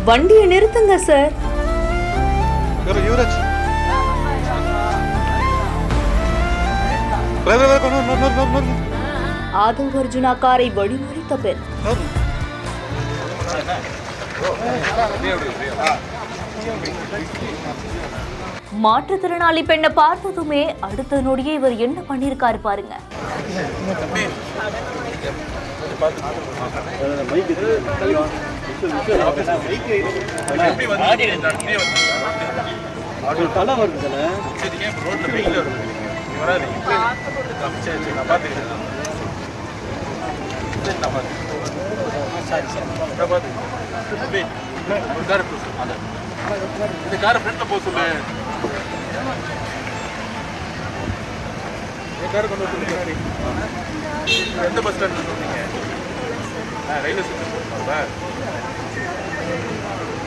வண்டியை நிறுத்துங்க சார். ஆதவ் அர்ஜுனா காரை வழிமறித்த பெண். மாற்றுத்திறனாளி பெண்ணை பார்த்ததுமே அடுத்த நொடியே இவர் என்ன பண்ணிருக்காரு பாருங்க. எந்த பஸ் ஸ்டாண்ட் சொல்றீங்க? ரயில்வே ஸ்டேஷன்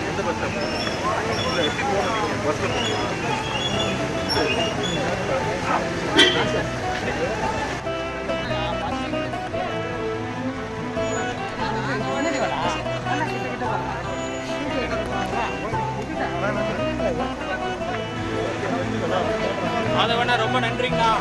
எந்த பஸ் ஸ்டாண்ட்? எப்படி போகணும்? பஸ்ல அதை வேணா ரொம்ப நன்றிங்கண்ணா.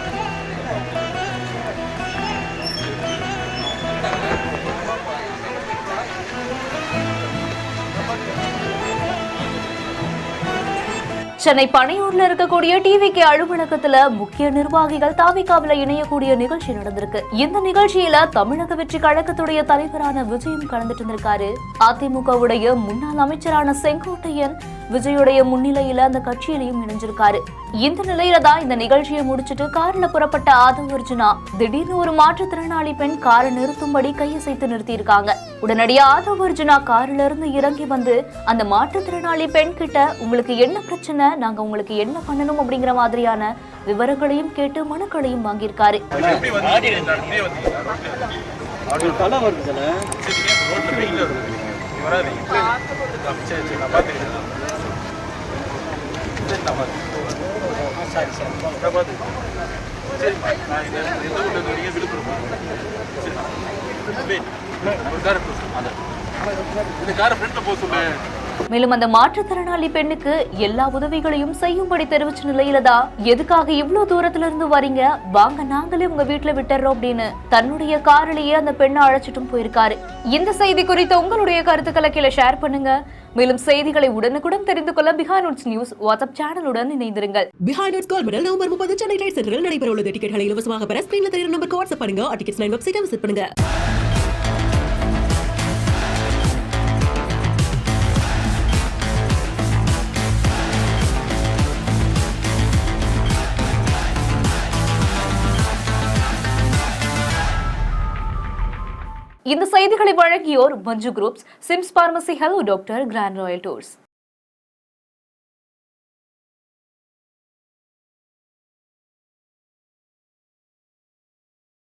சென்னை பனையூர்ல இருக்கக்கூடிய டிவிகே அலுவலகத்துல முக்கிய நிர்வாகிகள் தாவிகாவில இணையக்கூடிய நிகழ்ச்சி நடந்திருக்கு. இந்த நிகழ்ச்சியில தமிழக வெற்றி கழகத்துடைய தலைவரான விஜயும் கலந்துட்டு இருந்திருக்காரு. அதிமுகவுடைய முன்னாள் அமைச்சரான செங்கோட்டையன் விஜயுடைய முன்னிலையில அந்த கட்சியிலையும் இணைஞ்சிருக்காரு. இந்த நிலையில தான் இந்த நிகழ்ச்சியை முடிச்சுட்டு கார்ல புறப்பட்ட ஆதவ் அர்ஜுனா திடீர்னு ஒரு மாற்றுத்திறனாளி பெண் காரை நிறுத்தும்படி கையசைத்து நிறுத்தியிருக்காங்க. உடனடியாக ஆதவ் அர்ஜுனா காரில இருந்து இறங்கி வந்து அந்த மாற்றுத்திறனாளி பெண் கிட்ட உங்களுக்கு என்ன பிரச்சனை, நாங்க உங்களுக்கு என்ன பண்ணணும் அப்படிங்கிற மாதிரியான விவரங்களையும் கேட்டு மனுக்களையும் வாங்கியிருக்காரு. மேலும் அந்த மாற்றுத்திறனாளி பெண்ணுக்கு எல்லா உதவிகளையும் செய்யும்படி தெரிவிச்ச நிலையில தான் எதுக்காக இவ்வளவு தூரத்துல இருந்து வரீங்க, வாங்க நாங்களே உங்க வீட்டுல விட்டுறோம் அப்படின்னு தன்னுடைய காரிலேயே அந்த பெண்ணை அழைச்சிட்டும் போயிருக்காரு. இந்த செய்தி குறித்த உங்களுடைய கருத்துக்களை கீழே ஷேர் பண்ணுங்க. மேலும் செய்திகளை உடனுக்குடன் தெரிந்து கொள்ள பிஹைண்ட் நியூஸ் வாட்ஸ்அப் சேனலுடன் இணைந்திருங்கள். பிஹைண்ட் கோல் மெடல் நவம்பர் 30 சென்னை ரைட் சென்டரில் நடைபெற உள்ளது. டிக்கெட்களை இலவசமாக பெற ஸ்கிரீன்ல தெரியுற நம்பருக்கு வாட்ஸ்அப் பண்ணுங்க. டிக்கெட்ஸ் லைன் வெப்சைட்டை விசிட் பண்ணுங்க. இந்த செய்திகளை வழங்கியோர் Manju groups, Sims pharmacy, hello doctor, grand royal tours.